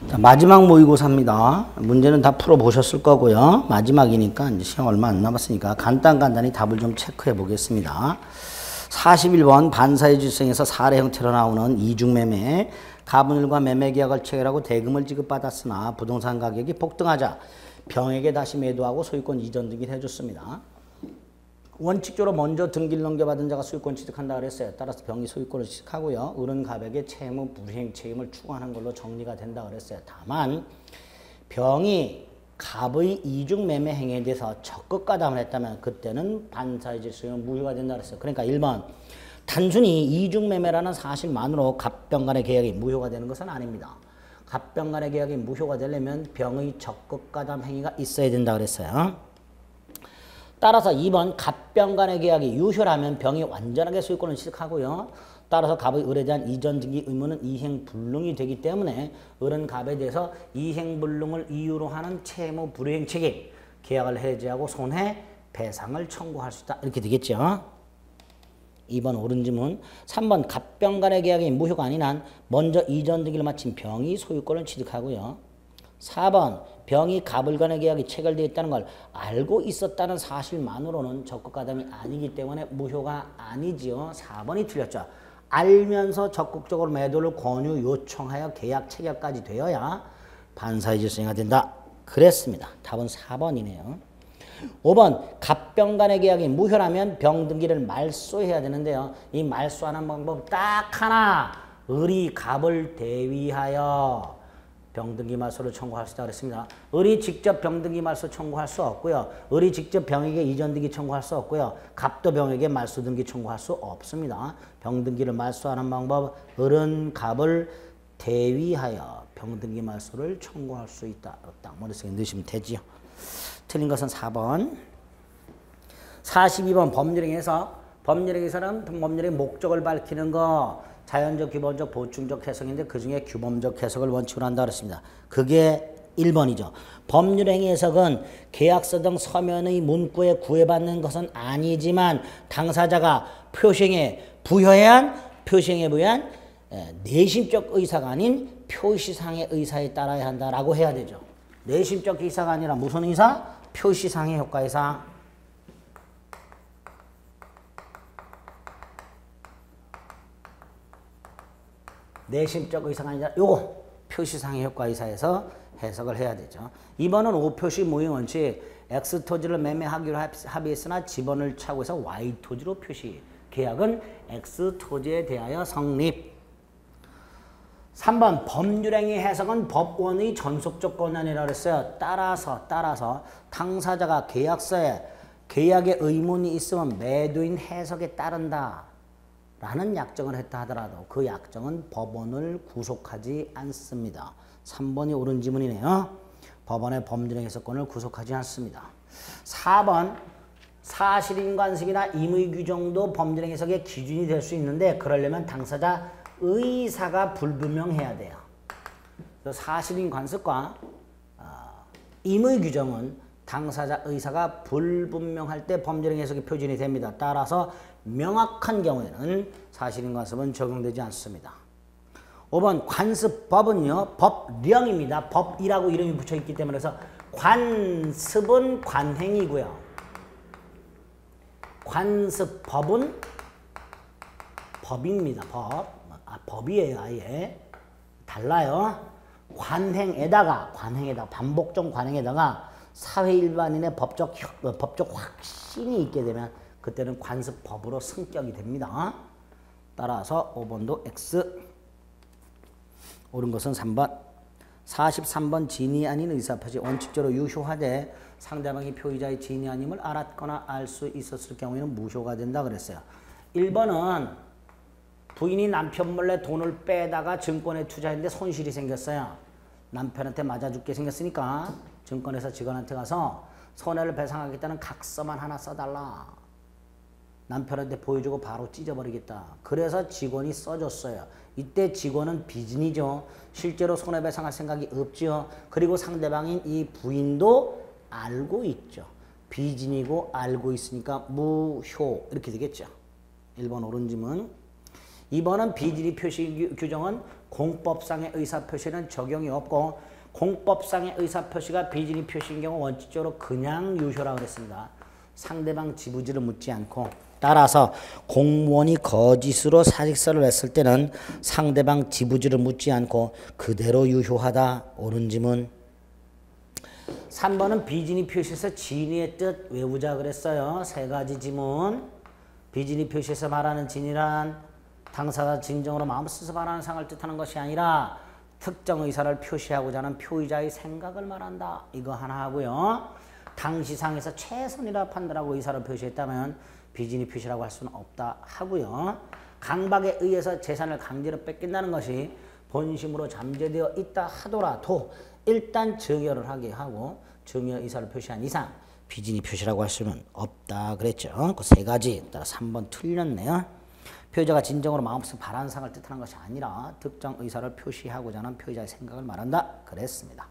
자, 마지막 모의고사입니다. 문제는 다 풀어보셨을 거고요. 마지막이니까 이제 시간 얼마 안 남았으니까 간단히 답을 좀 체크해 보겠습니다. 41번 반사의 질성에서 사례 형태로 나오는 이중매매, 가분일과 매매계약을 체결하고 대금을 지급받았으나 부동산 가격이 폭등하자 병에게 다시 매도하고 소유권 이전 등기를 해줬습니다. 원칙적으로 먼저 등기를 넘겨받은 자가 소유권 취득한다 그랬어요. 따라서 병이 소유권을 취득하고요. 을은 갑에게 채무 불이행 책임을 추구하는 걸로 정리가 된다 그랬어요. 다만 병이 갑의 이중매매 행위에 대해서 적극 가담을 했다면 그때는 반사의 질서는 무효가 된다 그랬어요. 그러니까 1번 단순히 이중매매라는 사실만으로 갑병 간의 계약이 무효가 되는 것은 아닙니다. 갑병 간의 계약이 무효가 되려면 병의 적극 가담 행위가 있어야 된다 그랬어요. 따라서 2번 갑병 간의 계약이 유효라면 병이 완전하게 소유권을 취득하고요. 따라서 갑의 을에 대한 이전 등기 의무는 이행불능이 되기 때문에 을은 갑에 대해서 이행불능을 이유로 하는 채무 불이행 책임, 계약을 해지하고 손해배상을 청구할 수 있다. 이렇게 되겠죠. 2번 옳은 지문. 3번 갑병 간의 계약이 무효가 아닌 한 먼저 이전 등기를 마친 병이 소유권을 취득하고요. 4번 병이 갑을 간의 계약이 체결되어 있다는 걸 알고 있었다는 사실만으로는 적극 가담이 아니기 때문에 무효가 아니지요. 4번이 틀렸죠. 알면서 적극적으로 매도를 권유 요청하여 계약 체결까지 되어야 반사의 질서가 된다. 그랬습니다. 답은 4번이네요. 5번 갑병 간의 계약이 무효라면 병 등기를 말소해야 되는데요. 이 말소하는 방법 딱 하나. 을이 갑을 대위하여 병등기 말소를 청구할 수 있다고 그랬습니다. 을이 직접 병등기 말소 청구할 수 없고요. 을이 직접 병에게 이전등기 청구할 수 없고요. 갑도 병에게 말소등기 청구할 수 없습니다. 병등기를 말소하는 방법, 을은 갑을 대위하여 병등기 말소를 청구할 수 있다. 딱 머릿속에 넣으시면 되지요. 틀린 것은 4번. 42번 법률행위에서는 법률의 목적을 밝히는 거, 자연적, 기본적, 보충적 해석인데 그중에 규범적 해석을 원칙으로 한다 그랬습니다. 그게 1번이죠. 법률행위 해석은 계약서 등 서면의 문구에 구애받는 것은 아니지만 당사자가 표시행위에 부여한 내심적 의사가 아닌 표시상의 의사에 따라야 한다라고 해야 되죠. 내심적 의사가 아니라 무슨 의사? 표시상의 효과의사. 내심적 의사가 아니라 요거 표시상의 효과의사에서 해석을 해야 되죠. 2번은 O표시 무효 원칙. X토지를 매매하기로 합의했으나 지번을 착오해서 Y토지로 표시. 계약은 X토지에 대하여 성립. 3번 법률행위 해석은 법원의 전속적 권한이라고 했어요. 따라서 당사자가 계약서에 계약의 의문이 있으면 매도인 해석에 따른다 라는 약정을 했다 하더라도 그 약정은 법원을 구속하지 않습니다. 3번이 옳은 지문이네요. 법원의 법률행위 해석권을 구속하지 않습니다. 4번 사실인관성이나 임의규정도 법률행위 해석의 기준이 될 수 있는데 그러려면 당사자 의사가 불분명해야 돼요. 사실인관성과 임의규정은 당사자 의사가 불분명할 때 법률행위 해석의 표준이 됩니다. 따라서 명확한 경우에는 사실인관습은 적용되지 않습니다. 5번 관습법은요. 법령입니다. 법이라고 이름이 붙여있기 때문에 그래서 관습은 관행이고요. 관습법은 법입니다. 법이에요. 아예. 달라요. 관행에다가 반복적 관행에다가 사회 일반인의 법적 확신이 있게 되면 그때는 관습법으로 승격이 됩니다. 따라서 5번도 X. 옳은 것은 3번. 43번 진위 아닌 의사표시. 원칙적으로 유효하되 상대방이 표의자의 진위 아님을 알았거나 알 수 있었을 경우에는 무효가 된다 그랬어요. 1번은 부인이 남편 몰래 돈을 빼다가 증권에 투자했는데 손실이 생겼어요. 남편한테 맞아 죽게 생겼으니까 증권회사 직원한테 가서 손해를 배상하겠다는 각서만 하나 써달라. 남편한테 보여주고 바로 찢어버리겠다. 그래서 직원이 써줬어요. 이때 직원은 비진이죠. 실제로 손해배상할 생각이 없죠. 그리고 상대방인 이 부인도 알고 있죠. 비진이고 알고 있으니까 무효 이렇게 되겠죠. 1번 옳은 지문. 2번은 비진이 표시 규정은 공법상의 의사표시는 적용이 없고 공법상의 의사표시가 비진이 표시인 경우 원칙적으로 그냥 유효라고 그랬습니다. 상대방 지부지를 묻지 않고 따라서 공무원이 거짓으로 사직서를 냈을 때는 상대방 지부지를 묻지 않고 그대로 유효하다. 옳은 지문. 3번은 비진이 표시에서 진의의 뜻 외우자 그랬어요. 세 가지 지문. 비진이 표시에서 말하는 진이란 당사자 진정으로 마음 써서 바라는 상을 뜻하는 것이 아니라 특정 의사를 표시하고자 하는 표의자의 생각을 말한다. 이거 하나 하고요. 당시상에서 최선이라 판단하고 의사를 표시했다면 비진이 표시라고 할 수는 없다 하고요. 강박에 의해서 재산을 강제로 뺏긴다는 것이 본심으로 잠재되어 있다 하더라도 일단 증여를 하게 하고 증여 의사를 표시한 이상 비진이 표시라고 할 수는 없다 그랬죠. 그 세 가지 따라 3번 틀렸네요. 표의자가 진정으로 마음속에 바라는 상을 뜻하는 것이 아니라 특정 의사를 표시하고자 하는 표의자의 생각을 말한다 그랬습니다.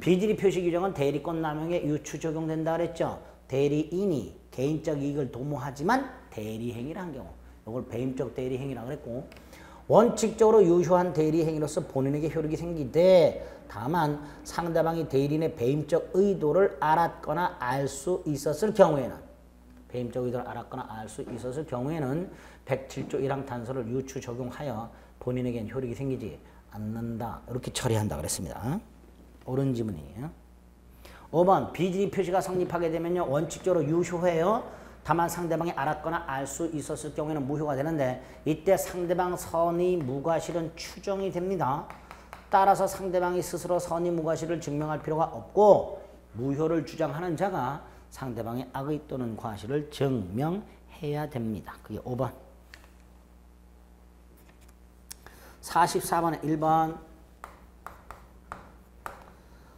비진이 표시 규정은 대리권 남용에 유추 적용된다 그랬죠. 대리인이 개인적 이익을 도모하지만 대리행위를 한 경우 이걸 배임적 대리행위라고 그랬고 원칙적으로 유효한 대리행위로서 본인에게 효력이 생기되 다만 상대방이 대리인의 배임적 의도를 알았거나 알 수 있었을 경우에는 배임적 의도를 알았거나 알 수 있었을 경우에는 107조 1항 단서를 유추 적용하여 본인에겐 효력이 생기지 않는다. 이렇게 처리한다 그랬습니다. 옳은 지문이에요. 5번 비진이 표시가 성립하게 되면요 원칙적으로 유효해요. 다만 상대방이 알았거나 알 수 있었을 경우에는 무효가 되는데 이때 상대방 선의 무과실은 추정이 됩니다. 따라서 상대방이 스스로 선의 무과실을 증명할 필요가 없고 무효를 주장하는 자가 상대방의 악의 또는 과실을 증명해야 됩니다. 그게 5번. 44번에 1번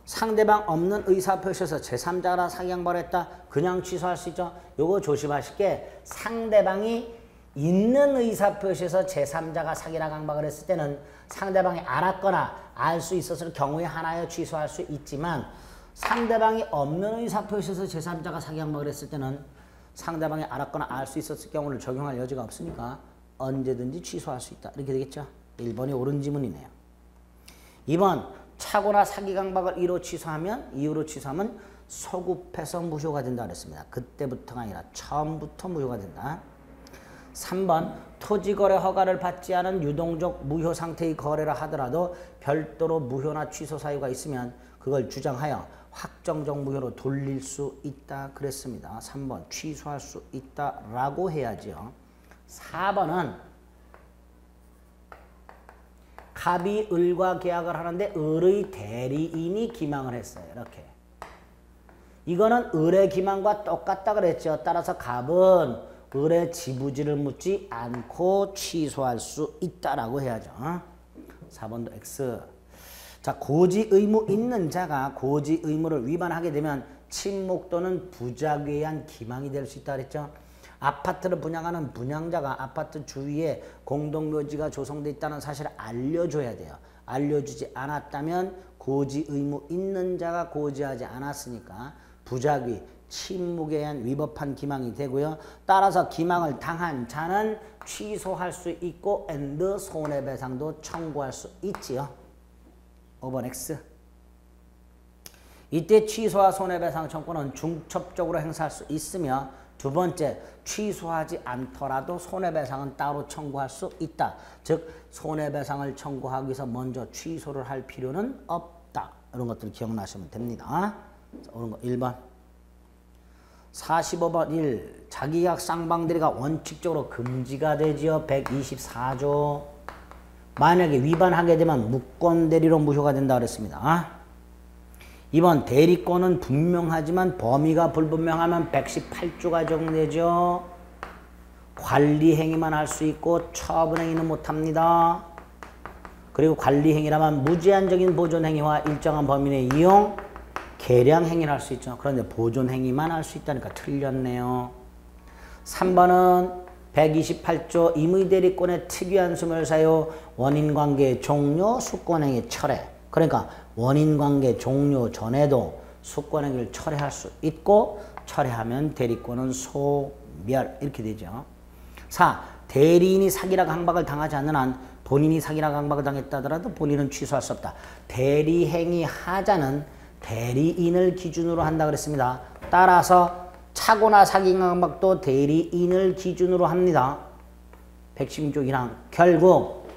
상대방 없는 의사표시에서 제3자라 사기양박을 했다. 그냥 취소할 수 있죠. 요거 조심하실 게 상대방이 있는 의사표시에서 제3자가 사기라 강박을 했을 때는 상대방이 알았거나 알 수 있었을 경우에 하나여 취소할 수 있지만 상대방이 없는 의사표시에서 제3자가 사기 강박을 했을 때는 상대방이 알았거나 알 수 있었을 경우를 적용할 여지가 없으니까 언제든지 취소할 수 있다. 이렇게 되겠죠. 1번이 옳은 지문이네요. 2번 차고나 사기 강박을 이유로 취소하면 소급해서 무효가 된다 그랬습니다. 그때부터가 아니라 처음부터 무효가 된다. 3번 토지거래 허가를 받지 않은 유동적 무효 상태의 거래를 하더라도 별도로 무효나 취소 사유가 있으면 그걸 주장하여 확정적 무효로 돌릴 수 있다 그랬습니다. 3번 취소할 수 있다라고 해야죠. 4번은 갑이 을과 계약을 하는데 을의 대리인이 기망을 했어요. 이렇게. 이거는 을의 기망과 똑같다 그랬죠. 따라서 갑은 을의 지부지를 묻지 않고 취소할 수 있다라고 해야죠. 4번도 X. 자, 고지 의무 있는 자가 고지 의무를 위반하게 되면 침묵 또는 부작위에 의한 기망이 될 수 있다 그랬죠. 아파트를 분양하는 분양자가 아파트 주위에 공동묘지가 조성되어 있다는 사실을 알려줘야 돼요. 알려주지 않았다면 고지 의무 있는 자가 고지하지 않았으니까 부작위, 침묵에 의한 위법한 기망이 되고요. 따라서 기망을 당한 자는 취소할 수 있고 and 손해배상도 청구할 수 있지요. 5번 X. 이때 취소와 손해배상 청구는 중첩적으로 행사할 수 있으며 두 번째, 취소하지 않더라도 손해배상은 따로 청구할 수 있다. 즉 손해배상을 청구하기 위해서 먼저 취소를 할 필요는 없다. 이런 것들 기억나시면 됩니다. 자, 옳은 거 1번. 45번 1. 자기약 쌍방대리가 원칙적으로 금지가 되지요. 124조. 만약에 위반하게 되면 무권대리로 무효가 된다 그랬습니다. 2번 대리권은 분명하지만 범위가 불분명하면 118조가 적용되죠. 관리행위만 할 수 있고 처분행위는 못합니다. 그리고 관리행위라면 무제한적인 보존행위와 일정한 범위 내 이용, 계량행위를 할 수 있죠. 그런데 보존행위만 할 수 있다니까 틀렸네요. 3번은 128조 임의대리권의 특이한 소멸사유 원인관계 종료 수권행위 철회. 그러니까 원인관계 종료 전에도 수권행위를 철회할 수 있고 철회하면 대리권은 소멸 이렇게 되죠. 4. 대리인이 사기라 강박을 당하지 않는 한 본인이 사기라 강박을 당했다 하더라도 본인은 취소할 수 없다. 대리행위 하자는 대리인을 기준으로 한다 그랬습니다. 따라서 차고나 사기 강박도 대리인을 기준으로 합니다. 116조 1항. 결국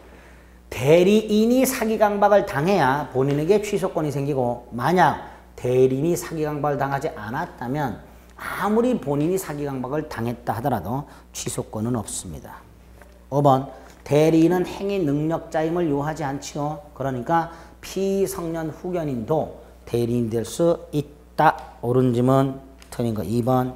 대리인이 사기 강박을 당해야 본인에게 취소권이 생기고 만약 대리인이 사기 강박을 당하지 않았다면 아무리 본인이 사기 강박을 당했다 하더라도 취소권은 없습니다. 5번 대리인은 행위 능력자임을 요하지 않지요. 그러니까 피성년 후견인도 대리인 될 수 있다. 옳은 질문 틀린 거 2번.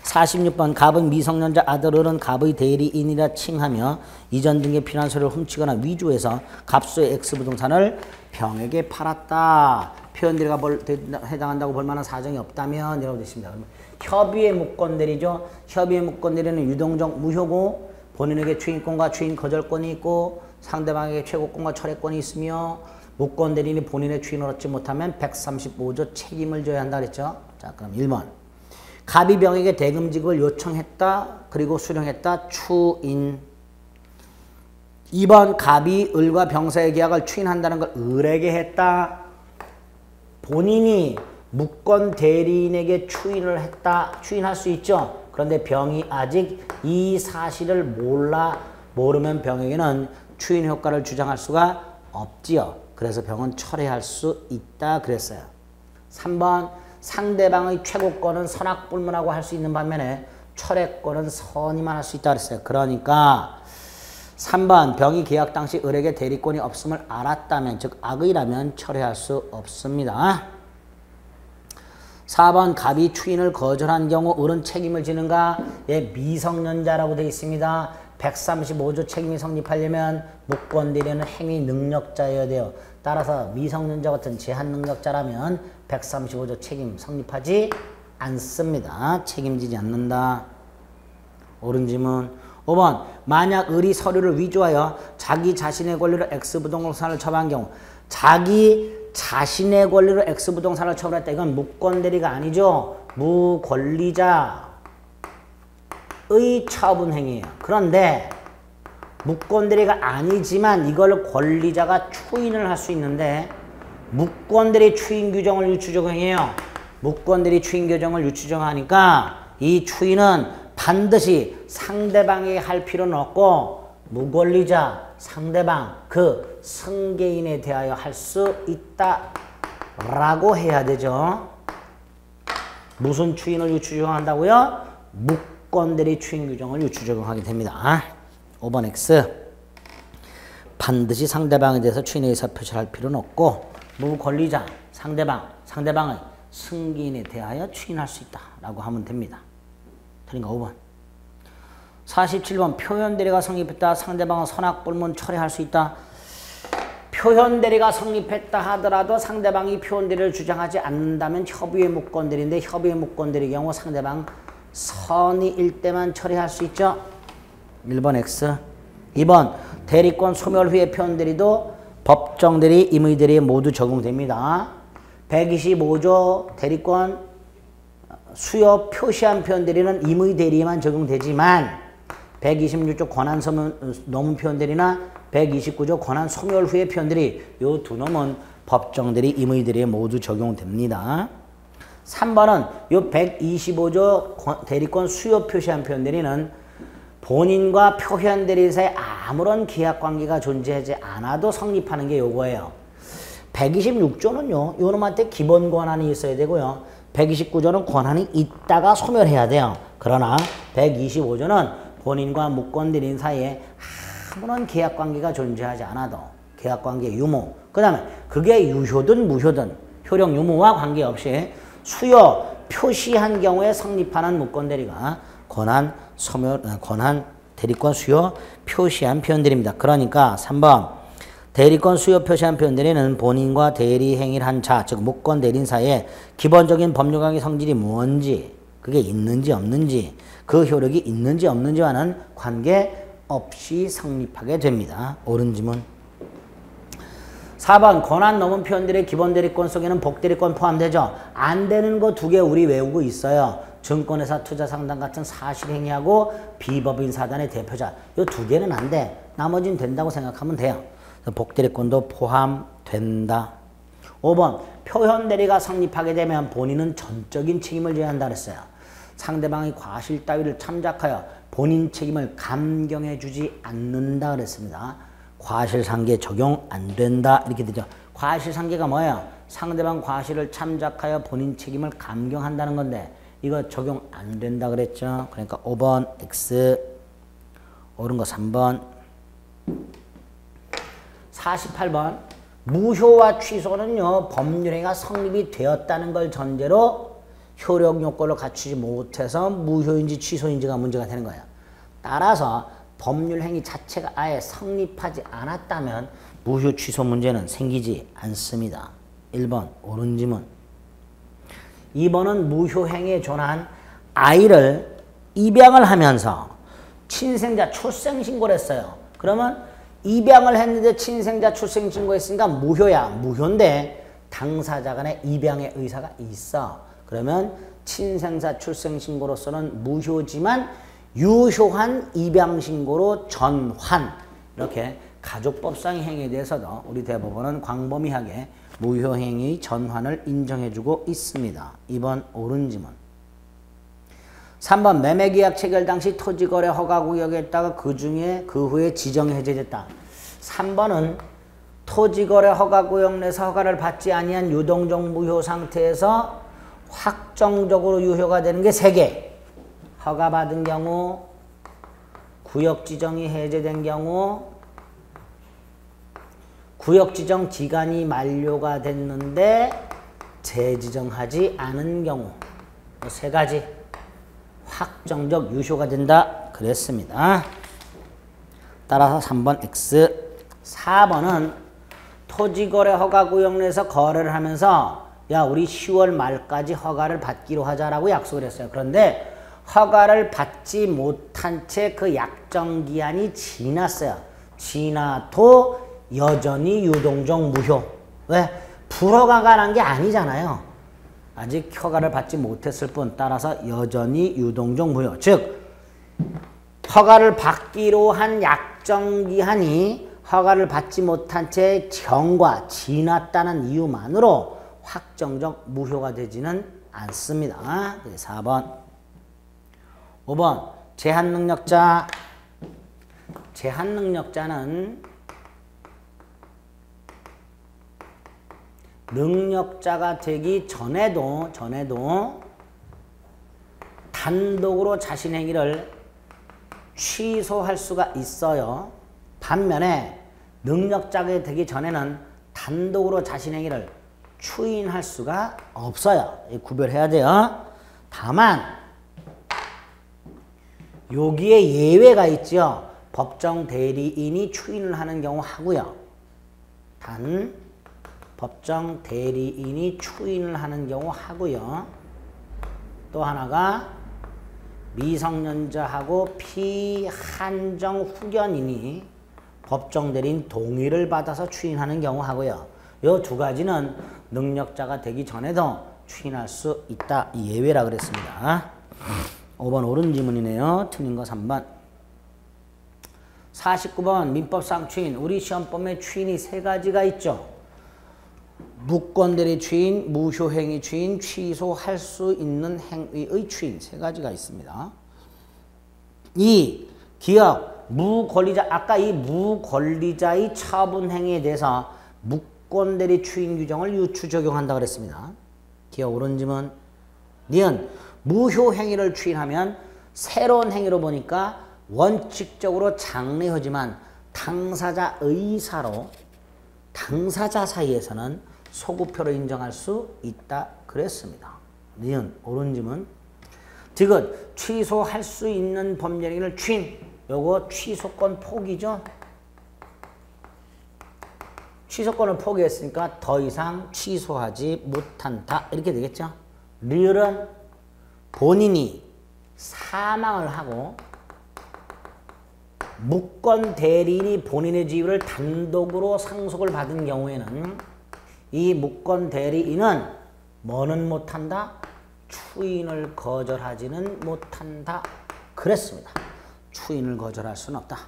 46번 갑의 미성년자 아들은 갑의 대리인이라 칭하며 이전 등의 피난소를 훔치거나 위조해서 갑수의 X부동산을 병에게 팔았다. 표현대리가 해당한다고 볼 만한 사정이 없다면 이라고 되어 있습니다. 협의의 무권대리죠. 협의의 무권대리는 유동적 무효고 본인에게 추인권과 추인 거절권이 있고 상대방에게 최고권과 철회권이 있으며 무권대리인이 본인의 추인을 얻지 못하면 135조 책임을 져야 한다 그랬죠. 자, 그럼 1번. 갑이 병에게 대금지급을 요청했다. 그리고 수령했다. 추인. 2번 갑이 을과 병사의 계약을 추인한다는 걸 을에게 했다. 본인이 무권 대리인에게 추인을 했다. 추인할 수 있죠. 그런데 병이 아직 이 사실을 모르면 병에게는 추인 효과를 주장할 수가 없지요. 그래서 병은 철회할 수 있다 그랬어요. 3번 상대방의 최고권은 선악불문하고 할 수 있는 반면에 철회권은 선의만 할 수 있다 그랬어요. 그러니까 3번 병이 계약 당시 을에게 대리권이 없음을 알았다면 즉 악의라면 철회할 수 없습니다. 4번 갑이 추인을 거절한 경우 을은 책임을 지는가? 예, 미성년자라고 되어 있습니다. 135조 책임이 성립하려면 무권대리는 행위 능력자여야 돼요. 따라서 미성년자 같은 제한능력자라면 135조 책임 성립하지 않습니다. 책임지지 않는다. 옳은 질문. 5번 만약 을이 서류를 위조하여 자기 자신의 권리로 X부동산을 처분한 경우 자기 자신의 권리로 X부동산을 처분했다. 이건 무권대리가 아니죠. 무권리자의 처분 행위예요. 그런데 무권대리가 아니지만 이걸 권리자가 추인을 할 수 있는데 무권대리 추인 규정을 유추 적용해요. 무권대리 추인 규정을 유추 적용하니까 이 추인은 반드시 상대방에게 할 필요는 없고 무권리자 상대방 그 승계인에 대하여 할 수 있다라고 해야 되죠. 무슨 추인을 유추 적용한다고요? 무권대리 추인 규정을 유추 적용하게 됩니다. 5번 X. 반드시 상대방에 대해서 추인에 의사 표시할 필요는 없고 무권리자 상대방의 승계인에 대하여 추인할 수 있다라고 하면 됩니다. 틀린 거 5번. 47번 표현대리가 성립했다. 상대방은 선악불문 철회할 수 있다. 표현대리가 성립했다 하더라도 상대방이 표현대리를 주장하지 않는다면 협의의 무권대리인데 협의의 무권대리 경우 상대방 선의일 때만 처리할 수 있죠. 1번 X. 2번 대리권 소멸 후의 표현대리도 법정대리, 임의대리에 모두 적용됩니다. 125조 대리권 수요 표시한 표현대리는 임의대리에만 적용되지만 126조 권한노문 표현대리나 129조 권한소멸 후의 표현대리 이 두 놈은 법정대리, 임의대리에 모두 적용됩니다. 3번은 이 125조 대리권 수요 표시한 표현대리는 본인과 표현대리 사이에 아무런 계약관계가 존재하지 않아도 성립하는 게 요거예요. 126조는요. 요놈한테 기본 권한이 있어야 되고요. 129조는 권한이 있다가 소멸해야 돼요. 그러나 125조는 본인과 무권대리인 사이에 아무런 계약관계가 존재하지 않아도 계약관계 유무 그 다음에 그게 유효든 무효든 효력 유무와 관계없이 수요 표시한 경우에 성립하는 무권대리가 권한 대리권 수요 표시한 표현대리입니다. 그러니까 3번 대리권 수요 표시한 표현대리는 본인과 대리 행위를 한 자, 즉 무권대리인 사이에 기본적인 법률관계 성질이 뭔지 그게 있는지 없는지 그 효력이 있는지 없는지와는 관계없이 성립하게 됩니다. 옳은 지문. 4번 권한 넘은 표현들의 기본 대리권 속에는 복대리권 포함되죠. 안 되는 거 두 개 우리 외우고 있어요. 증권회사 투자상담 같은 사실행위하고 비법인 사단의 대표자. 이 두 개는 안 돼. 나머지는 된다고 생각하면 돼요. 복대리권도 포함된다. 5번 표현대리가 성립하게 되면 본인은 전적인 책임을 져야 한다 그랬어요. 상대방의 과실 따위를 참작하여 본인 책임을 감경해 주지 않는다 그랬습니다. 과실상계 적용 안 된다 이렇게 되죠. 과실상계가 뭐예요? 상대방 과실을 참작하여 본인 책임을 감경한다는 건데 이거 적용 안 된다 그랬죠. 그러니까 5번 X, 옳은 거 3번. 48번 무효와 취소는요 법률행위가 성립이 되었다는 걸 전제로 효력 요건을 갖추지 못해서 무효인지 취소인지가 문제가 되는 거예요. 따라서 법률행위 자체가 아예 성립하지 않았다면 무효 취소 문제는 생기지 않습니다. 1번 옳은 지문. 2번은 무효행위에 준한 아이를 입양을 하면서 친생자 출생신고를 했어요. 그러면 입양을 했는데 친생자 출생신고 했으니까 무효야. 무효인데 당사자 간에 입양의 의사가 있어. 그러면 친생사 출생신고로서는 무효지만 유효한 입양신고로 전환. 이렇게 가족법상의 행위에 대해서도 우리 대법원은 광범위하게 무효행위 전환을 인정해주고 있습니다. 2번 옳은 지문. 3번 매매계약 체결 당시 토지거래 허가구역에 있다가 그 후에 지정해제됐다. 3번은 토지거래 허가구역 내에서 허가를 받지 아니한 유동적 무효 상태에서 확정적으로 유효가 되는 게 3개. 허가받은 경우, 구역지정이 해제된 경우, 구역지정 기간이 만료가 됐는데 재지정하지 않은 경우. 3가지 확정적 유효가 된다 그랬습니다. 따라서 3번 X. 4번은 토지거래 허가구역 내에서 거래를 하면서 야 우리 10월 말까지 허가를 받기로 하자라고 약속을 했어요. 그런데 허가를 받지 못한 채 그 약정기한이 지났어요. 지나도 여전히 유동적 무효. 왜? 불허가가 난 게 아니잖아요. 아직 허가를 받지 못했을 뿐. 따라서 여전히 유동적 무효. 즉 허가를 받기로 한 약정기한이 허가를 받지 못한 채 경과 지났다는 이유만으로 확정적 무효가 되지는 않습니다. 4번. 5번 제한능력자. 제한능력자는 능력자가 되기 전에도 단독으로 자신의 행위를 취소할 수가 있어요. 반면에 능력자가 되기 전에는 단독으로 자신의 행위를 추인할 수가 없어요. 구별해야 돼요. 다만 여기에 예외가 있죠. 법정 대리인이 추인을 하는 경우 하고요. 단 법정 대리인이 추인을 하는 경우 하고요. 또 하나가 미성년자하고 피한정 후견인이 법정 대리인 동의를 받아서 추인하는 경우 하고요. 이 2가지는 능력자가 되기 전에도 추인할 수 있다. 예외라 그랬습니다. 5번 옳은 지문이네요. 틀린 거 3번. 49번 민법상 추인. 우리 시험법에 추인이 3가지가 있죠. 무권대리 추인, 무효행위 추인, 취소할 수 있는 행위의 추인 3가지가 있습니다. 이 기억, 무권리자, 아까 이 무권리자의 처분 행위에 대해서 무권대리 추인 규정을 유추 적용한다고 그랬습니다. 기억 옳은 지문. 니은 무효행위를 추인하면 새로운 행위로 보니까 원칙적으로 장래효지만 당사자 의사로 당사자 사이에서는 소구표로 인정할 수 있다 그랬습니다. 니은 옳은 지문. 디귿 취소할 수 있는 법률행위를 추인. 요거 취소권 포기죠. 취소권을 포기했으니까 더 이상 취소하지 못한다 이렇게 되겠죠. 리을은 본인이 사망을 하고 무권 대리인이 본인의 지위를 단독으로 상속을 받은 경우에는 이 무권 대리인은 뭐는 못한다? 추인을 거절하지는 못한다. 그랬습니다. 추인을 거절할 수는 없다.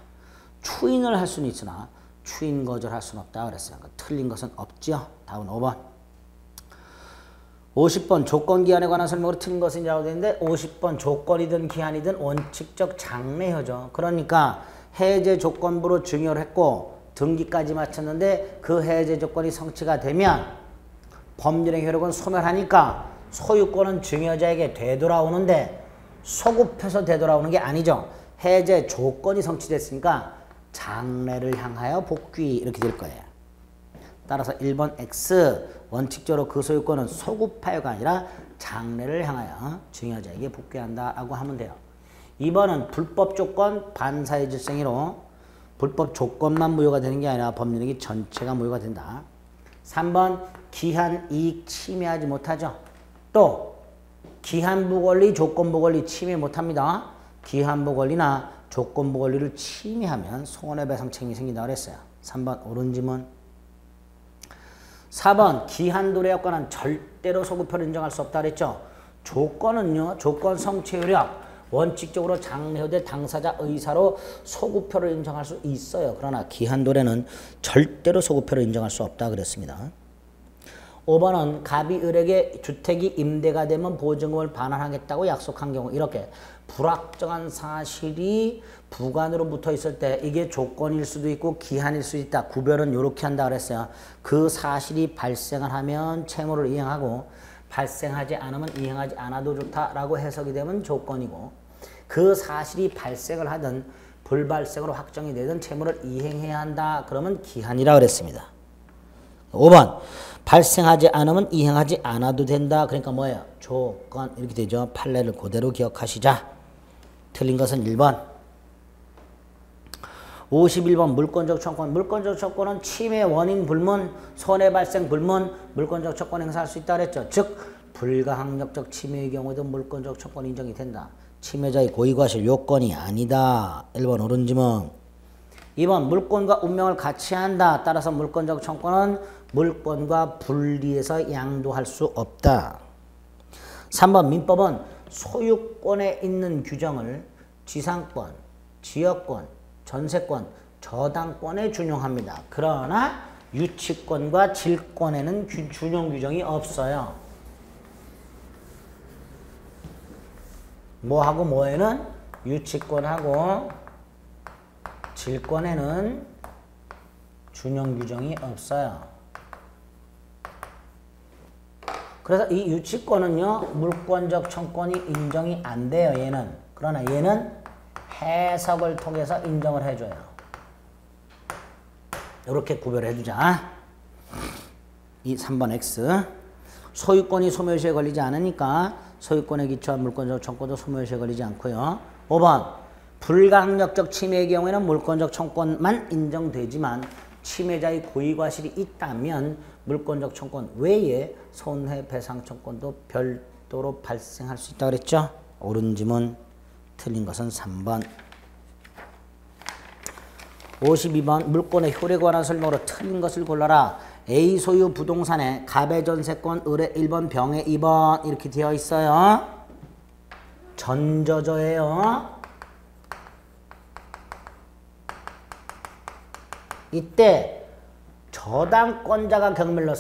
추인을 할 수는 있으나 추인 거절할 수는 없다. 그랬어요. 그러니까 틀린 것은 없죠. 답은 5번. 50번 조건기한에 관한 설명으로 틀린 것은이라고 되어 있는데 50번 조건이든 기한이든 원칙적 장래효죠. 그러니까 해제 조건부로 증여를 했고 등기까지 마쳤는데 그 해제 조건이 성취가 되면 법률의 효력은 소멸하니까 소유권은 증여자에게 되돌아오는데 소급해서 되돌아오는 게 아니죠. 해제 조건이 성취됐으니까 장래를 향하여 복귀 이렇게 될 거예요. 따라서 1번 X 원칙적으로 그 소유권은 소급하여가 아니라 장래를 향하여 증여자에게 복귀한다라고 하면 돼요. 2번은 불법 조건 반사의 질생이로 불법 조건만 무효가 되는 게 아니라 법률행위 전체가 무효가 된다. 3번 기한 이익 침해하지 못하죠. 또 기한부 권리 조건부 권리 침해 못합니다. 기한부 권리나 조건부 권리를 침해하면 손해배상 책임이 생긴다고 그랬어요. 3번 옳은 지문. 4번 기한도래효과는 절대로 소급효를 인정할 수 없다 그랬죠. 조건은요. 조건 성취 효력 원칙적으로 장래효대 당사자 의사로 소급효를 인정할 수 있어요. 그러나 기한도래는 절대로 소급효를 인정할 수 없다 그랬습니다. 5번은 갑이 을에게 주택이 임대가 되면 보증금을 반환하겠다고 약속한 경우 이렇게 불확정한 사실이 부관으로 붙어 있을 때 이게 조건일 수도 있고 기한일 수도 있다. 구별은 이렇게 한다 그랬어요. 그 사실이 발생을 하면 채무를 이행하고 발생하지 않으면 이행하지 않아도 좋다라고 해석이 되면 조건이고 그 사실이 발생을 하든 불발생으로 확정이 되든 채무를 이행해야 한다. 그러면 기한이라 그랬습니다. 5번 발생하지 않으면 이행하지 않아도 된다. 그러니까 뭐예요? 조건 이렇게 되죠. 판례를 그대로 기억하시자. 틀린 것은 1번. 51번 물권적 청권. 물권적 청권은 침해 원인 불문, 손해 발생 불문, 물권적 청권 행사할 수 있다 그랬죠. 즉 불가항력적 침해의 경우에도 물권적 청권 인정이 된다. 침해자의 고의과실 요건이 아니다. 1번 옳은 지문. 2번 물권과 운명을 같이 한다. 따라서 물권적 청권은 물권과 분리해서 양도할 수 없다. 3번 민법은 소유권에 있는 규정을 지상권, 지역권, 전세권, 저당권에 준용합니다. 그러나 유치권과 질권에는 준용 규정이 없어요. 뭐하고 뭐에는 유치권하고 질권에는 준용 규정이 없어요. 그래서 이 유치권은요. 물권적 청권이 인정이 안 돼요. 얘는. 그러나 얘는 해석을 통해서 인정을 해줘요. 이렇게 구별해 두자. 이 3번 X. 소유권이 소멸시에 걸리지 않으니까 소유권에 기초한 물권적 청권도 소멸시에 걸리지 않고요. 5번 불가항력적 침해의 경우에는 물권적 청권만 인정되지만 침해자의 고의과실이 있다면 물권적 청권 외에 손해배상 청권도 별도로 발생할 수 있다고 그랬죠. 옳은 지문. 틀린 것은 3번. 52번 물권의 효력에 관한 설명으로 틀린 것을 골라라. A 소유 부동산에 갑의 전세권, 을의 1번, 병의 2번 이렇게 되어 있어요. 전저조예요. 이때 저당권자가 경매를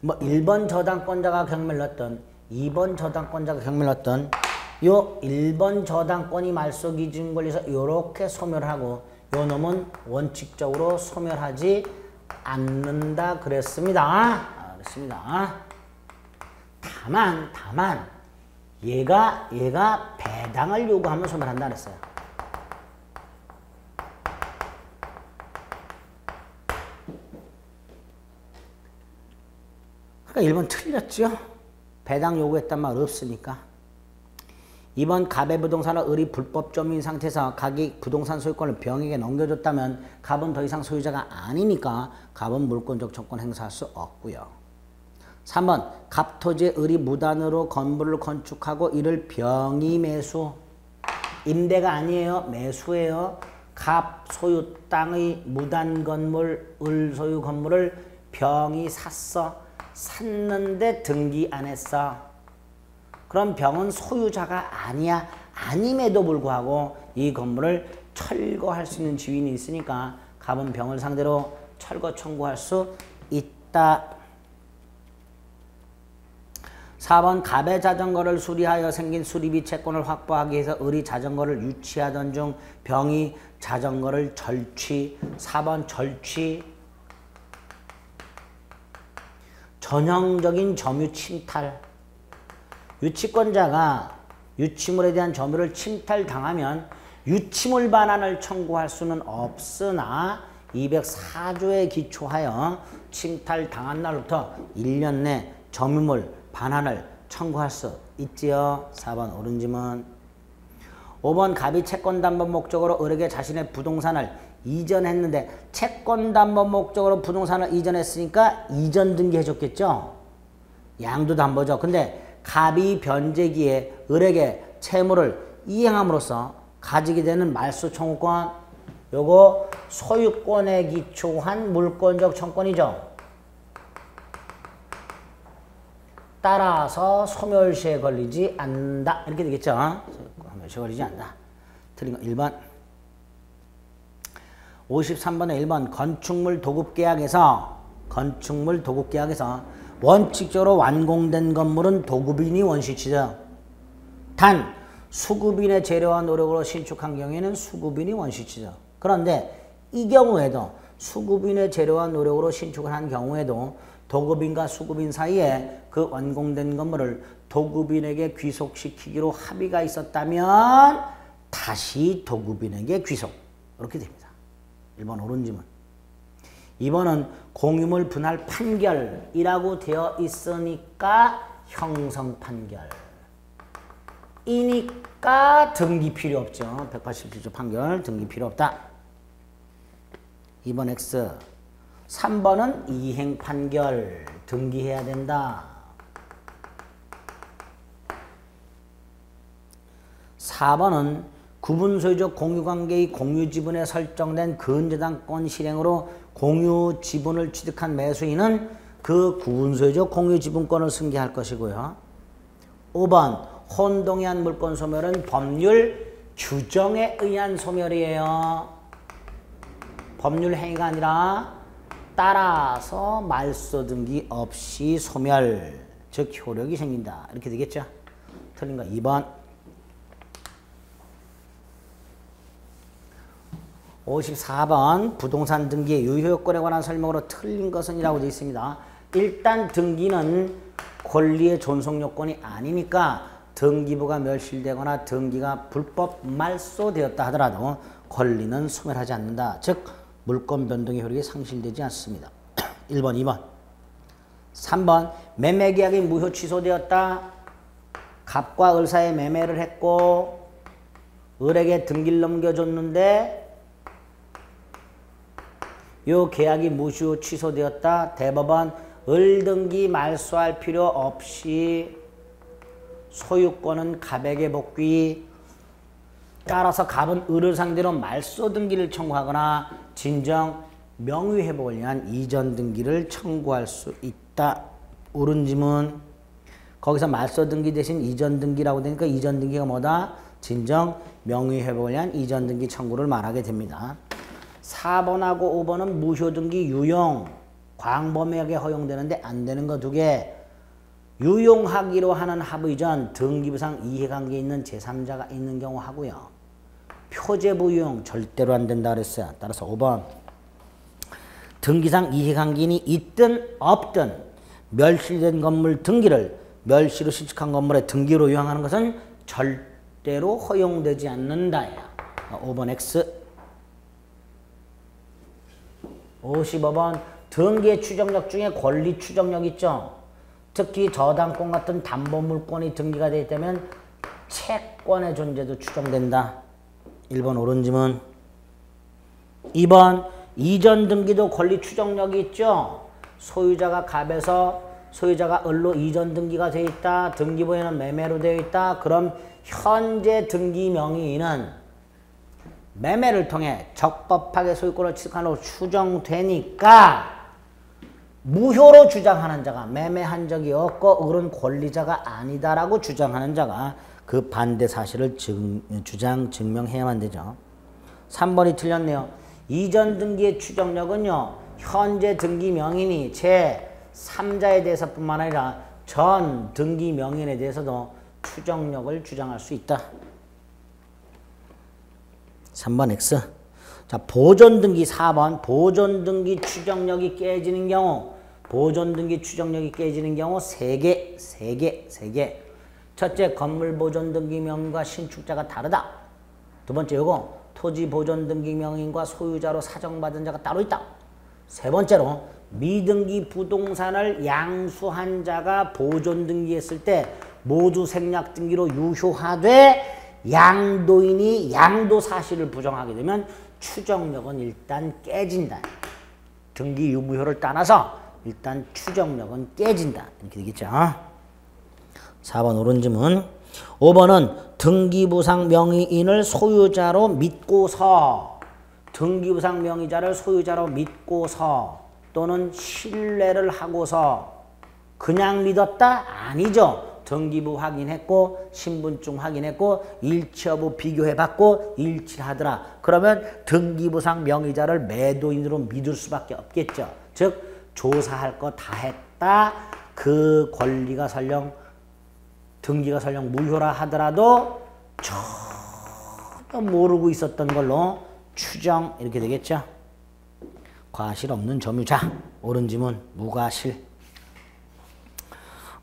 뭐 1번 저당권자가 경매를 넣었던 2번 저당권자가 경매를 넣었던 요 1번 저당권이 말소 기준 권리에서 이렇게 소멸하고 요 놈은 원칙적으로 소멸하지 않는다 그랬습니다. 그랬습니다. 다만 얘가 배당을 요구하면 소멸한다 그랬어요. 그러니까 1번 틀렸죠. 배당 요구했단 말 없으니까. 2번 갑의 부동산을 을이 불법 점유인 상태에서 각이 부동산 소유권을 병에게 넘겨줬다면 갑은 더 이상 소유자가 아니니까 갑은 물권적 청권 행사할 수 없고요. 3번 갑 토지에 을이 무단으로 건물을 건축하고 이를 병이 매수. 임대가 아니에요. 매수예요. 갑 소유 땅의 무단 건물, 을 소유 건물을 병이 샀어. 샀는데 등기 안 했어. 그럼 병은 소유자가 아니야. 아님에도 불구하고 이 건물을 철거할 수 있는 지위는 있으니까 갑은 병을 상대로 철거 청구할 수 있다. 4번 갑의 자전거를 수리하여 생긴 수리비 채권을 확보하기 위해서 을이 자전거를 유치하던 중 병이 자전거를 절취. 4번 절취. 전형적인 점유 침탈. 유치권자가 유치물에 대한 점유를 침탈당하면 유치물 반환을 청구할 수는 없으나 204조에 기초하여 침탈당한 날부터 1년 내 점유물 반환을 청구할 수 있지요. 4번 옳은 지문. 5번 갑이 채권담보 목적으로 을에게 자신의 부동산을 이전했는데 채권담보 목적으로 부동산을 이전했으니까 이전 등기해줬겠죠. 양도담보죠. 근데 갑이 변제기에 을에게 채무를 이행함으로써 가지게 되는 말소 청구권, 요거 소유권에 기초한 물권적 청권이죠. 따라서 소멸시에 걸리지 않는다. 이렇게 되겠죠. 소멸시에 걸리지 않는다. 틀린 거 1번. 53번에 1번 건축물 도급계약에서 원칙적으로 완공된 건물은 도급인이 원시치죠. 단 수급인의 재료와 노력으로 신축한 경우에는 수급인이 원시치죠. 그런데 이 경우에도 수급인의 재료와 노력으로 신축을 한 경우에도 도급인과 수급인 사이에 그 완공된 건물을 도급인에게 귀속시키기로 합의가 있었다면 다시 도급인에게 귀속. 이렇게 됩니다. 1번 옳은 지문. 2번은 공유물 분할 판결이라고 되어 있으니까 형성 판결. 이니까 등기 필요 없죠. 187조 판결 등기 필요 없다. 2번 X. 3번은 이행 판결 등기해야 된다. 4번은 구분소유적 공유관계의 공유지분에 설정된 근저당권 실행으로 공유지분을 취득한 매수인은 그 구분소유적 공유지분권을 승계할 것이고요. 5번 혼동의한 물권 소멸은 법률 규정에 의한 소멸이에요. 법률 행위가 아니라 따라서 말소 등기 없이 소멸, 즉 효력이 생긴다. 이렇게 되겠죠. 틀린 거 2번. 54번 부동산 등기의 유효요건에 관한 설명으로 틀린 것은 이라고 되어 있습니다. 일단 등기는 권리의 존속요건이 아니니까 등기부가 멸실되거나 등기가 불법 말소되었다 하더라도 권리는 소멸하지 않는다. 즉 물권 변동의 효력이 상실되지 않습니다. 1번, 2번. 3번 매매계약이 무효 취소되었다. 갑과 을 사이에 매매를 했고 을에게 등기를 넘겨줬는데 요 계약이 무효 취소되었다. 대법원 을 등기 말소할 필요 없이 소유권은 갑에게 복귀. 따라서 갑은 을을 상대로 말소 등기를 청구하거나 진정 명의회복을 위한 이전 등기를 청구할 수 있다. 옳은 지문. 거기서 말소 등기 대신 이전 등기라고 되니까 이전 등기가 뭐다? 진정 명의회복을 위한 이전 등기 청구를 말하게 됩니다. 4번하고 5번은 무효 등기 유용. 광범위하게 허용되는데 안 되는 거 2개. 유용하기로 하는 합의 전 등기부상 이해관계 있는 제3자가 있는 경우 하고요. 표제부 유용 절대로 안 된다 그랬어요. 따라서 5번. 등기상 이해관계인이 있든 없든 멸실된 건물 등기를 멸시로 신축한 건물의 등기로 유용하는 것은 절대로 허용되지 않는다야. 5번 X. 55번 등기의 추정력 중에 권리 추정력 있죠. 특히 저당권 같은 담보물권이 등기가 되어 있다면 채권의 존재도 추정된다. 1번 옳은 지문. 2번 이전 등기도 권리 추정력이 있죠. 소유자가 갑에서 소유자가 을로 이전 등기가 되어 있다. 등기부에는 매매로 되어 있다. 그럼 현재 등기 명의인은 매매를 통해 적법하게 소유권을 취득한 후 추정되니까 무효로 주장하는 자가 매매한 적이 없고 그런 권리자가 아니다라고 주장하는 자가 그 반대 사실을 증명해야만 되죠. 3번이 틀렸네요. 이전 등기의 추정력은요. 현재 등기 명인이 제3자에 대해서뿐만 아니라 전 등기 명인에 대해서도 추정력을 주장할 수 있다. 3번 X. 자, 보존등기 4번. 보존등기 추정력이 깨지는 경우 보존등기 추정력이 깨지는 경우 3개. 첫째, 건물보존등기 명인과 신축자가 다르다. 두 번째, 요거 토지보존등기 명인과 소유자로 사정받은 자가 따로 있다. 세 번째로, 미등기 부동산을 양수한 자가 보존등기했을 때 모두 생략등기로 유효하되 양도인이 양도 사실을 부정하게 되면 추정력은 일단 깨진다. 등기 유무효를 떠나서 일단 추정력은 깨진다. 이렇게 되겠죠. 4번 옳은 질문. 5번은 등기부상 명의인을 소유자로 믿고서 등기부상 명의자를 소유자로 믿고서 또는 신뢰를 하고서 그냥 믿었다? 아니죠. 등기부 확인했고 신분증 확인했고 일치 여부 비교해봤고 일치하더라. 그러면 등기부상 명의자를 매도인으로 믿을 수밖에 없겠죠. 즉 조사할 거 다 했다. 그 권리가 설령 등기가 설령 무효라 하더라도 전혀 모르고 있었던 걸로 추정 이렇게 되겠죠. 과실 없는 점유자. 옳은 지문 무과실.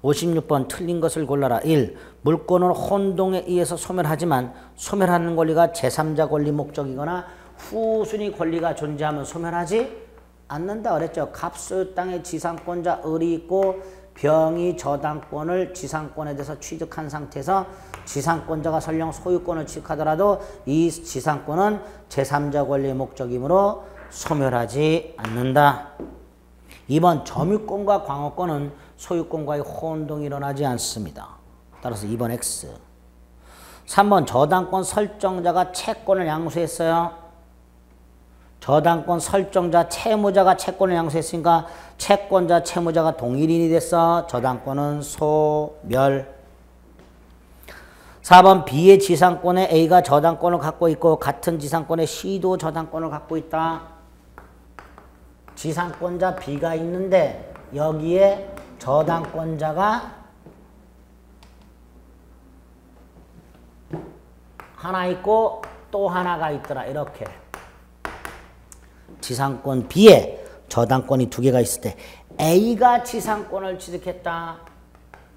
56번 틀린 것을 골라라. 1. 물권을 혼동에 의해서 소멸하지만 소멸하는 권리가 제3자 권리 목적이거나 후순위 권리가 존재하면 소멸하지 않는다 그랬죠. 갑소유 땅의 지상권자 을이 있고 병이 저당권을 지상권에 대해서 취득한 상태에서 지상권자가 설령 소유권을 취득하더라도 이 지상권은 제3자 권리의 목적이므로 소멸하지 않는다. 2번 점유권과 광호권은 소유권과의 혼동이 일어나지 않습니다. 따라서 2번 X. 3번 저당권 설정자가 채권을 양수했어요. 저당권 설정자 채무자가 채권을 양수했으니까 채권자 채무자가 동일인이 됐어. 저당권은 소멸. 4번 B의 지상권에 A가 저당권을 갖고 있고 같은 지상권에 C도 저당권을 갖고 있다. 지상권자 B가 있는데 여기에 저당권자가 하나 있고 또 하나가 있더라. 이렇게 지상권 B에 저당권이 2개가 있을 때 A가 지상권을 취득했다.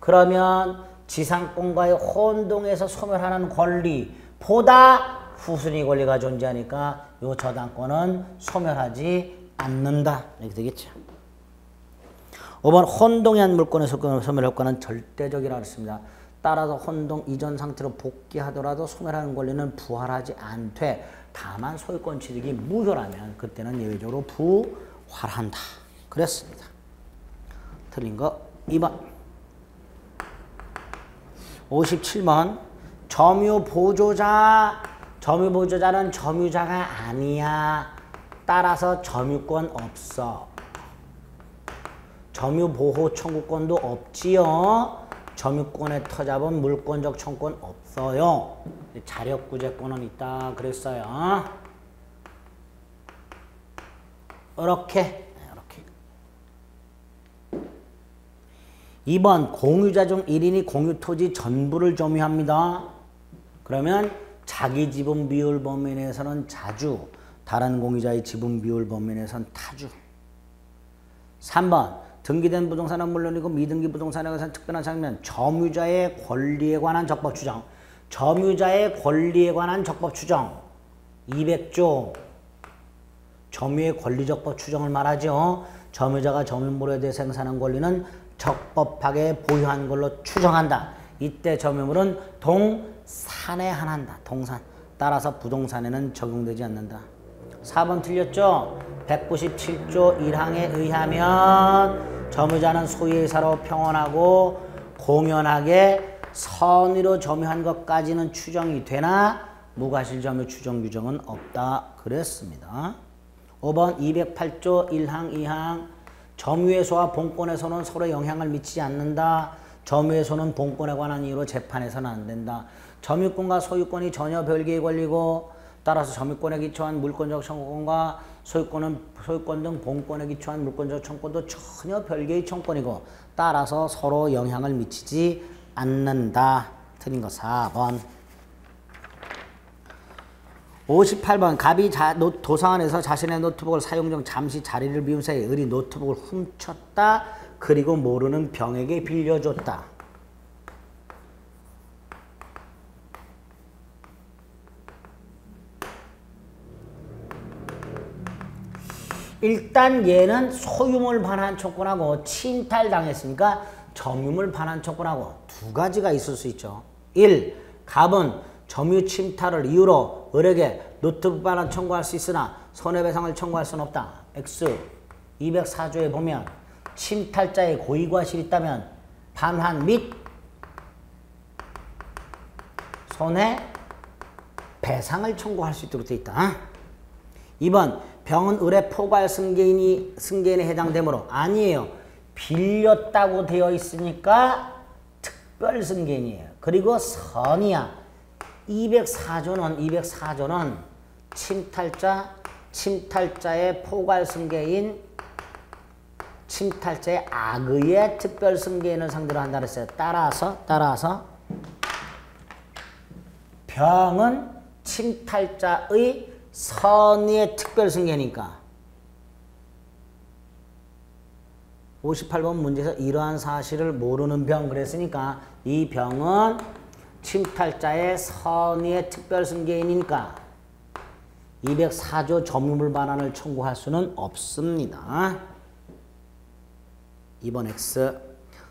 그러면 지상권과의 혼동에서 소멸하는 권리보다 후순위 권리가 존재하니까 이 저당권은 소멸하지 않는다. 이렇게 되겠죠. 5번 혼동한 물권의 소멸 효과는 절대적이라고 했습니다. 따라서 혼동 이전 상태로 복귀하더라도 소멸하는 권리는 부활하지 않되 다만 소유권 취득이 무효라면 그때는 예외적으로 부활한다. 그랬습니다. 틀린 거 2번. 57번 점유보조자. 점유보조자는 점유자가 아니야. 따라서 점유권 없어. 점유보호 청구권도 없지요. 점유권의 터잡은 물권적 청구권 없어요. 자력구제권은 있다 그랬어요. 이렇게 2번 공유자 중 1인이 공유토지 전부를 점유합니다. 그러면 자기 지분 비율 범위 내에서는 자주, 다른 공유자의 지분 비율 범위 내에서는 타주. 3번 등기된 부동산은 물론이고 미등기 부동산에 관한 특별한 장면 점유자의 권리에 관한 적법 추정. 점유자의 권리에 관한 적법 추정 200조 점유의 권리적법 추정을 말하죠. 점유자가 점유물에 대해 생산한 권리는 적법하게 보유한 걸로 추정한다. 이때 점유물은 동산에 한한다. 동산. 따라서 부동산에는 적용되지 않는다. 4번 틀렸죠? 197조 1항에 의하면 점유자는 소유의 사로 평온하고 공연하게 선의로 점유한 것까지는 추정이 되나 무과실 점유 추정 규정은 없다 그랬습니다. 5번 208조 1항 2항 점유의소와 본권의소는 서로 영향을 미치지 않는다. 점유의소는 본권에 관한 이유로 재판해서는 안 된다. 점유권과 소유권이 전혀 별개의 권리고 따라서 점유권에 기초한 물권적 청구권과 소유권 등 본권에 기초한 물권적 청구권도 전혀 별개의 청구권이고 따라서 서로 영향을 미치지 않는다. 틀린 거 4번. 58번 갑이 도서 안에서 자신의 노트북을 사용 중 잠시 자리를 비운 사이에 을이 노트북을 훔쳤다. 그리고 모르는 병에게 빌려줬다. 일단 얘는 소유물 반환 청구하고 침탈당했으니까 점유물 반환 청구하고 두 가지가 있을 수 있죠. 1. 갑은 점유 침탈을 이유로 을에게 노트북 반환 청구할 수 있으나 손해배상을 청구할 수는 없다. X 204조에 보면 침탈자의 고의과실이 있다면 반환 및 손해배상을 청구할 수 있도록 되어 있다. 2번 병은 을의 포괄 승계인에 해당되므로 아니에요. 빌렸다고 되어 있으니까 특별 승계인이에요. 그리고 선이야. 204조는 침탈자의 포괄 승계인, 침탈자의 악의의 특별 승계인을 상대로 한다 그랬어요. 따라서 병은 침탈자의 선의의 특별 승계니까 58번 문제에서 이러한 사실을 모르는 병 그랬으니까 이 병은 침탈자의 선의의 특별 승계인이니까 204조 점유물 반환을 청구할 수는 없습니다. 2번 X.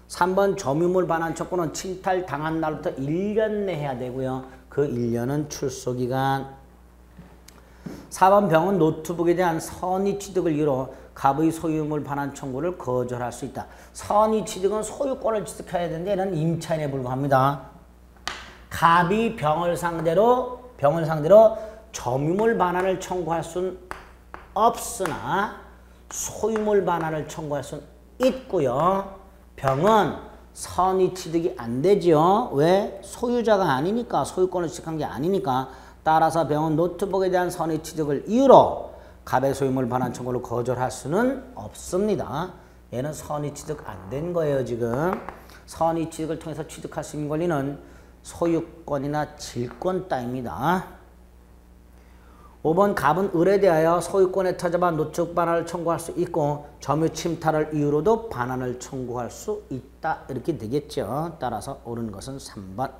3번 점유물 반환 청구는 침탈당한 날부터 1년 내 해야 되고요. 그 1년은 출소기간. 4번 병은 노트북에 대한 선의 취득을 이유로 갑의 소유물 반환 청구를 거절할 수 있다. 선의 취득은 소유권을 취득해야 되는데 얘는 임차인에 불과합니다. 갑이 병을 상대로 점유물 반환을 청구할 수는 없으나 소유물 반환을 청구할 수는 있고요. 병은 선의 취득이 안 되죠. 왜? 소유자가 아니니까, 소유권을 취득한 게 아니니까. 따라서 병은 노트북에 대한 선의 취득을 이유로 갑의 소유물 반환 청구를 거절할 수는 없습니다. 얘는 선의 취득 안 된 거예요, 지금. 선의 취득을 통해서 취득할 수 있는 권리는 소유권이나 질권 따입니다. 5번 갑은 을에 대하여 소유권에 터져봐 노트북 반환을 청구할 수 있고 점유 침탈을 이유로도 반환을 청구할 수 있다. 이렇게 되겠죠. 따라서 옳은 것은 3번.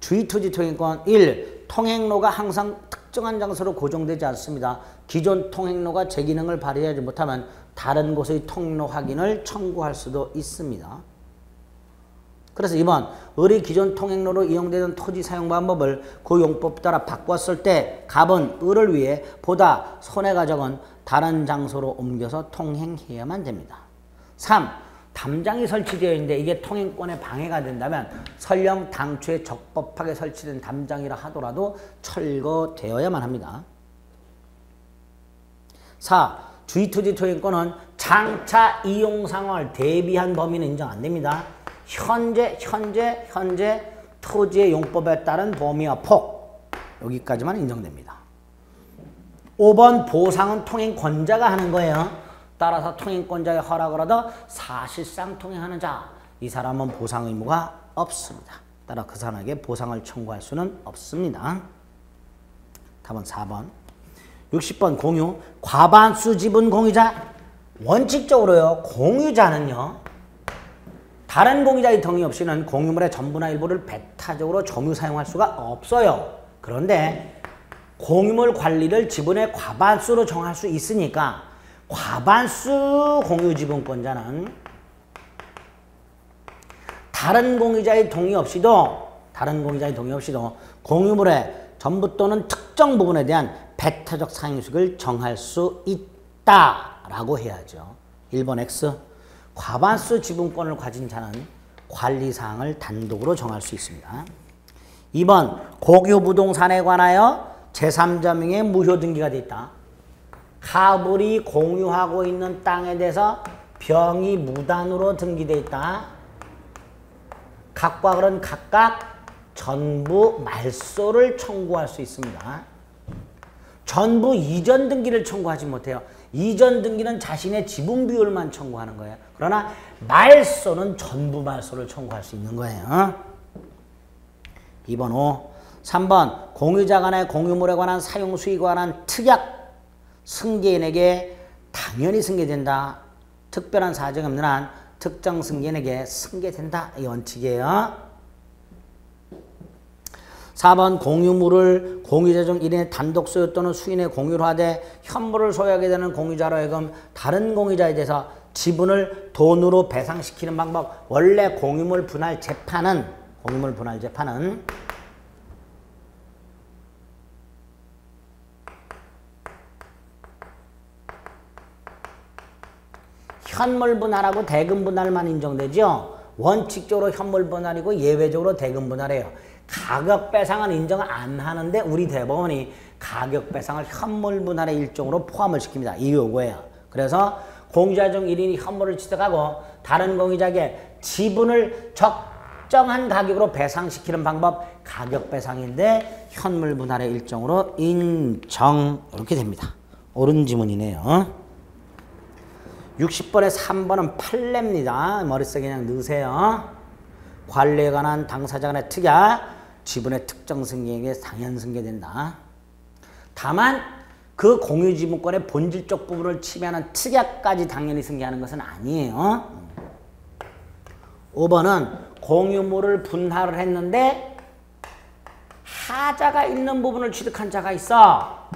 주의토지 통행권 1. 통행로가 항상 특정한 장소로 고정되지 않습니다. 기존 통행로가 제 기능을 발휘하지 못하면 다른 곳의 통행로 확인을 청구할 수도 있습니다. 그래서 2번 을이 기존 통행로로 이용되던 토지 사용 방법을 그 용법 따라 바꿨을 때 갑은 을을 위해 보다 손해가 적은 다른 장소로 옮겨서 통행해야만 됩니다. 3. 담장이 설치되어 있는데 이게 통행권에 방해가 된다면 설령 당초에 적법하게 설치된 담장이라 하더라도 철거되어야만 합니다. 4. 주의토지 통행권은 장차 이용 상황을 대비한 범위는 인정 안 됩니다. 현재 토지의 용법에 따른 범위와 폭 여기까지만 인정됩니다. 5번 보상은 통행권자가 하는 거예요. 따라서 통행권자의 허락을 얻어 사실상 통행하는 자, 이 사람은 보상 의무가 없습니다. 따라 그 사람에게 보상을 청구할 수는 없습니다. 답은 4번. 60번 공유. 과반수 지분 공유자. 원칙적으로요. 공유자는요. 다른 공유자의 동의 없이는 공유물의 전부나 일부를 배타적으로 점유 사용할 수가 없어요. 그런데 공유물 관리를 지분의 과반수로 정할 수 있으니까 과반수 공유지분권자는 다른 공유자의 동의 없이도 공유물의 전부 또는 특정 부분에 대한 배타적 사용식을 정할 수 있다라고 해야죠. 1번 X. 과반수 지분권을 가진 자는 관리사항을 단독으로 정할 수 있습니다. 2번 공유부동산에 관하여 제3자 명의 무효 등기가 되어 있다. 가불이 공유하고 있는 땅에 대해서 병이 무단으로 등기되어 있다. 각과 그런 각각 전부 말소를 청구할 수 있습니다. 전부 이전 등기를 청구하지 못해요. 이전 등기는 자신의 지분 비율만 청구하는 거예요. 그러나 말소는 전부 말소를 청구할 수 있는 거예요. 2번 5. 3번 공유자 간의 공유물에 관한 사용 수익에 관한 특약 승계인에게 당연히 승계된다. 특별한 사정이 없는 한 특정 승계인에게 승계된다. 이 원칙이에요. 4번 공유물을 공유자 중 1인의 단독 소유 또는 수인의 공유로 하되 현물을 소유하게 되는 공유자로 하여금 다른 공유자에 대해서 지분을 돈으로 배상시키는 방법. 원래 공유물 분할 재판은 현물 분할하고 대금 분할만 인정되죠. 원칙적으로 현물 분할이고 예외적으로 대금 분할이에요. 가격 배상은 인정 안 하는데 우리 대법원이 가격 배상을 현물 분할의 일종으로 포함을 시킵니다. 이 요구예요. 그래서 공유자 중 1인이 현물을 취득하고 다른 공유자에게 지분을 적정한 가격으로 배상시키는 방법 가격 배상인데 현물 분할의 일종으로 인정. 이렇게 됩니다. 옳은 지문이네요. 60번에 3번은 판례입니다. 머릿속에 그냥 넣으세요. 관리에 관한 당사자 간의 특약 지분의 특정 승계에게 당연 승계된다. 다만 그 공유지분권의 본질적 부분을 침해하는 특약까지 당연히 승계하는 것은 아니에요. 5번은 공유물을 분할을 했는데 하자가 있는 부분을 취득한 자가 있어.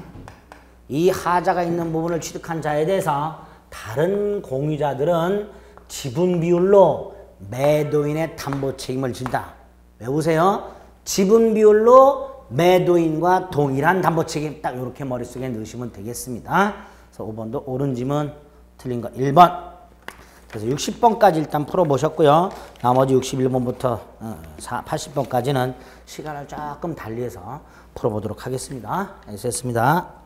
이 하자가 있는 부분을 취득한 자에 대해서 다른 공유자들은 지분 비율로 매도인의 담보 책임을 진다. 외우세요. 지분 비율로 매도인과 동일한 담보 책임. 딱 이렇게 머릿속에 넣으시면 되겠습니다. 그래서 5번도 옳은 지문, 틀린 거 1번. 그래서 60번까지 일단 풀어보셨고요. 나머지 61번부터 80번까지는 시간을 조금 달리해서 풀어보도록 하겠습니다. 수고했습니다.